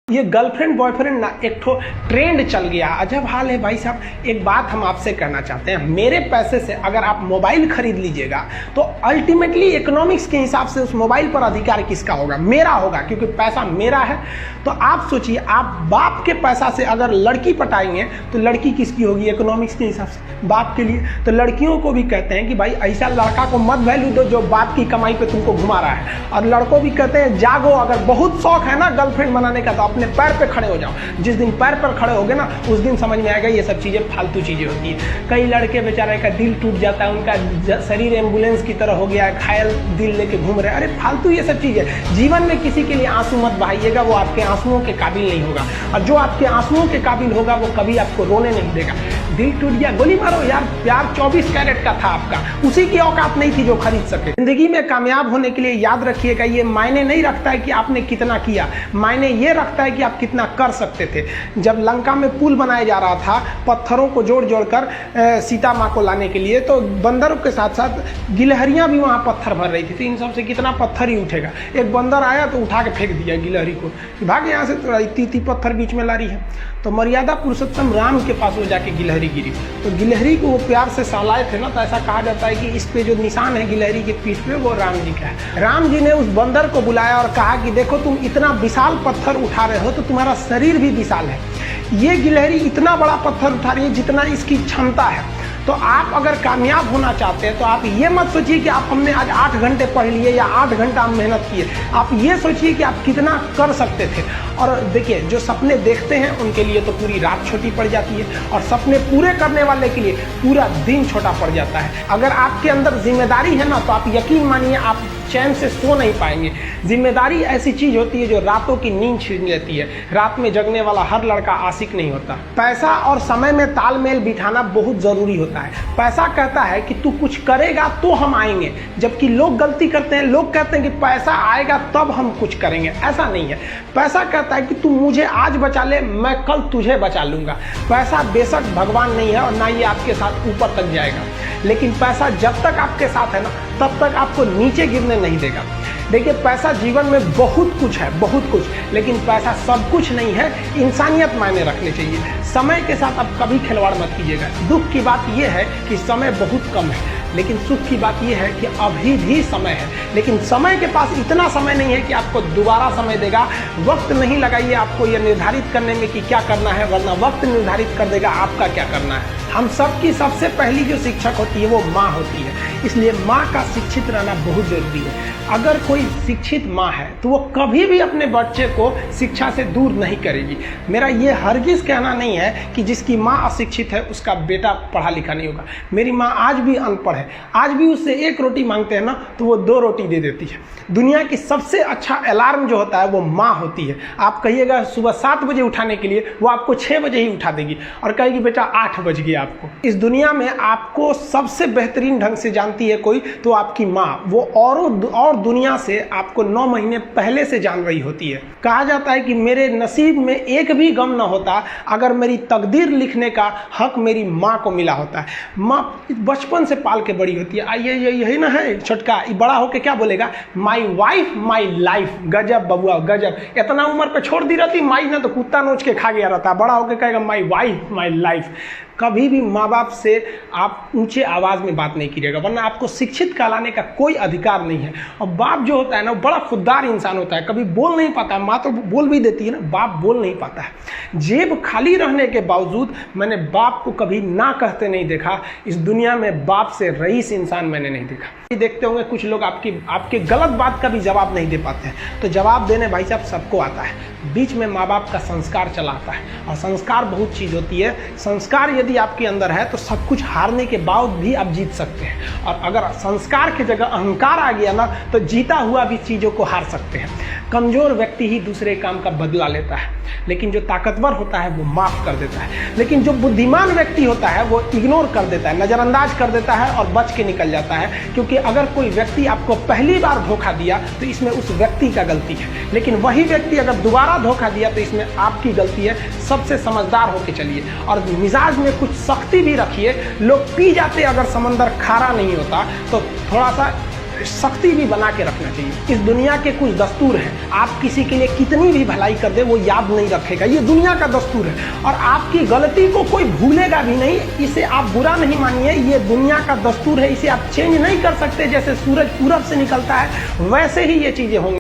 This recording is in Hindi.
ये गर्लफ्रेंड बॉयफ्रेंड ना एक ठो ट्रेंड चल गया, अजब हाल है भाई साहब। एक बात हम आपसे कहना चाहते हैं, मेरे पैसे से अगर आप मोबाइल खरीद लीजिएगा तो अल्टीमेटली इकोनॉमिक्स के हिसाब से उस मोबाइल पर अधिकार किसका होगा? मेरा होगा, क्योंकि पैसा मेरा है। तो आप सोचिए, आप बाप के पैसा से अगर लड़की पटाएंगे तो लड़की किसकी होगी? इकोनॉमिक्स के हिसाब से बाप के लिए। तो लड़कियों को भी कहते हैं कि भाई ऐसा लड़का को मत वैल्यू दो जो बाप की कमाई पे तुमको घुमा रहा है। और लड़कों भी कहते हैं जागो, अगर बहुत शौक है ना गर्लफ्रेंड बनाने का तो अपने पैर पे खड़े हो जाओ। जिस दिन पैर पर खड़े होगे ना उस दिन समझ में आएगा ये सब चीज़ें फालतू चीज़ें होती है। कई लड़के बेचारे का दिल टूट जाता है, उनका शरीर एम्बुलेंस की तरह हो गया है, घायल दिल लेके घूम रहे हैं। अरे फालतू ये सब चीज़ें। जीवन में किसी के लिए आंसू मत बहाइएगा, वो आपके आंसुओं के काबिल नहीं होगा। और जो आपके आंसुओं के काबिल होगा वो कभी आपको रोने नहीं देगा। दिल टूट गया, गोली मारो यार, प्यार 24 कैरेट का था आपका, उसी की औकात नहीं थी जो खरीद सके। जिंदगी में कामयाब होने के लिए याद रखिएगा, ये मायने नहीं रखता है कि आपने कितना किया, मायने ये रखता है कि आप कितना कर सकते थे। जब लंका में पुल बनाया जा रहा था पत्थरों को जोड़ जोड़ कर सीता माँ को लाने के लिए, तो बंदरों के साथ साथ गिलहरियां भी वहाँ पत्थर भर रही थी। तो इन सब से कितना पत्थर ही उठेगा। एक बंदर आया तो उठा के फेंक दिया गिलहरी को, भाग यहाँ से, तो इतनी पत्थर बीच में ला रही है। तो मर्यादा पुरुषोत्तम राम के पास वो जाके गिलहरी गिरी, तो गिलहरी को वो प्यार से सहलाए थे ना, तो ऐसा कहा जाता है कि इस पे जो निशान है गिलहरी के पीठ पे वो राम जी का है। राम जी ने उस बंदर को बुलाया और कहा कि देखो तुम इतना विशाल पत्थर उठा रहे हो तो तुम्हारा शरीर भी विशाल है। ये गिलहरी इतना बड़ा पत्थर उठा रही है जितना इसकी क्षमता है। तो आप अगर कामयाब होना चाहते हैं तो आप ये मत सोचिए कि आप हमने आज 8 घंटे पढ़ लिए या 8 घंटा हम मेहनत किए। आप ये सोचिए कि आप कितना कर सकते थे। और देखिए, जो सपने देखते हैं उनके लिए तो पूरी रात छोटी पड़ जाती है, और सपने पूरे करने वाले के लिए पूरा दिन छोटा पड़ जाता है। अगर आपके अंदर जिम्मेदारी है ना, तो आप यकीन मानिए आप चैन से सो नहीं पाएंगे। जिम्मेदारी ऐसी चीज होती है जो रातों की नींद छीन लेती है। रात में जगने वाला हर लड़का आशिक नहीं होता। पैसा और समय में तालमेल बिठाना बहुत जरूरी होता है। पैसा कहता है कि तू कुछ करेगा तो हम आएंगे, जबकि लोग गलती करते हैं। लोग कहते हैं कि पैसा आएगा तब हम कुछ करेंगे, ऐसा नहीं है। पैसा कहता है कि तू मुझे आज बचा ले, मैं कल तुझे बचा लूंगा। पैसा बेशक भगवान नहीं है और ना ये आपके साथ ऊपर तक जाएगा, लेकिन पैसा जब तक आपके साथ है ना तब तक आपको नीचे गिरने नहीं देगा। देखिए, पैसा जीवन में बहुत कुछ है, बहुत कुछ, लेकिन पैसा सब कुछ नहीं है। इंसानियत मायने रखनी चाहिए। समय के साथ आप कभी खिलवाड़ मत कीजिएगा। दुख की बात यह है कि समय बहुत कम है, लेकिन सुख की बात यह है कि अभी भी समय है। लेकिन समय के पास इतना समय नहीं है कि आपको दोबारा समय देगा। वक्त नहीं लगाइए आपको यह निर्धारित करने में कि क्या करना है, वरना वक्त निर्धारित कर देगा आपका क्या करना है। हम सबकी सबसे पहली जो शिक्षक होती है वो माँ होती है, इसलिए माँ का शिक्षित रहना बहुत जरूरी है। अगर कोई शिक्षित माँ है तो वो कभी भी अपने बच्चे को शिक्षा से दूर नहीं करेगी। मेरा ये हरगिज़ कहना नहीं है कि जिसकी माँ अशिक्षित है उसका बेटा पढ़ा लिखा नहीं होगा। मेरी माँ आज भी अनपढ़ है, आज भी उससे 1 रोटी मांगते हैं ना तो वो 2 रोटी दे देती है। दुनिया की सबसे अच्छा अलार्म जो होता है वो माँ होती है। आप कहिएगा सुबह 7 बजे उठाने के लिए, वो आपको 6 बजे ही उठा देगी और कहेगी बेटा 8 बज गया आपको। इस दुनिया में आपको सबसे बेहतरीन ढंग से जानती है कोई तो आपकी माँ। वो और दुनिया से आपको 9 महीने पहले से जान रही होती है। कहा जाता है कि मेरे नसीब में एक भी गम ना होता अगर मेरी तकदीर लिखने का हक मेरी माँ को मिला होता है। माँ बचपन से पाल के बड़ी होती है। आइए यही ना है छोटका, बड़ा होके क्या बोलेगा? My wife my life. गजब बबुआ गजब। इतना उम्र पे छोड़ दी रहती माई ने तो कुत्ता नोच के खा गया रहता। बड़ा होके कहेगा माई वाइफ माई लाइफ। कभी भी माँ बाप से आप ऊंचे आवाज़ में बात नहीं कीजिएगा, वरना आपको शिक्षित कहलाने का कोई अधिकार नहीं है। और बाप जो होता है ना, बड़ा खुददार इंसान होता है, कभी बोल नहीं पाता है। माँ तो बोल भी देती है ना, बाप बोल नहीं पाता है। जेब खाली रहने के बावजूद मैंने बाप को कभी ना कहते नहीं देखा। इस दुनिया में बाप से रईस इंसान मैंने नहीं देखा। देखते होंगे कुछ लोग आपके गलत बात का भी जवाब नहीं दे पाते हैं। तो जवाब देने भाई साहब सबको आता है, बीच में माँ बाप का संस्कार चला आता है। और संस्कार बहुत चीज़ होती है। संस्कार यदि आपके अंदर है तो सब कुछ हारने के बाद भी आप जीत सकते हैं। और अगर संस्कार की जगह अहंकार आ गया ना तो जीता हुआ भी चीज़ों को हार सकते हैं। कमज़ोर व्यक्ति ही दूसरे काम का बदला लेता है, लेकिन जो ताकतवर होता है वो माफ़ कर देता है। लेकिन जो बुद्धिमान व्यक्ति होता है वो इग्नोर कर देता है, नज़रअंदाज कर देता है और बच के निकल जाता है। क्योंकि अगर कोई व्यक्ति आपको पहली बार धोखा दिया तो इसमें उस व्यक्ति का गलती है, लेकिन वही व्यक्ति अगर दोबारा धोखा दिया तो इसमें आपकी गलती है। सबसे समझदार होके चलिए और मिजाज में कुछ सख्ती भी रखिए। लोग पी जाते अगर समंदर खारा नहीं होता तो थोड़ा सा शक्ति भी बना के रखना चाहिए। इस दुनिया के कुछ दस्तूर हैं, आप किसी के लिए कितनी भी भलाई कर दे वो याद नहीं रखेगा, ये दुनिया का दस्तूर है। और आपकी गलती को कोई भूलेगा भी नहीं, इसे आप बुरा नहीं मानिए, ये दुनिया का दस्तूर है, इसे आप चेंज नहीं कर सकते। जैसे सूरज पूरब से निकलता है वैसे ही ये चीजें होंगी।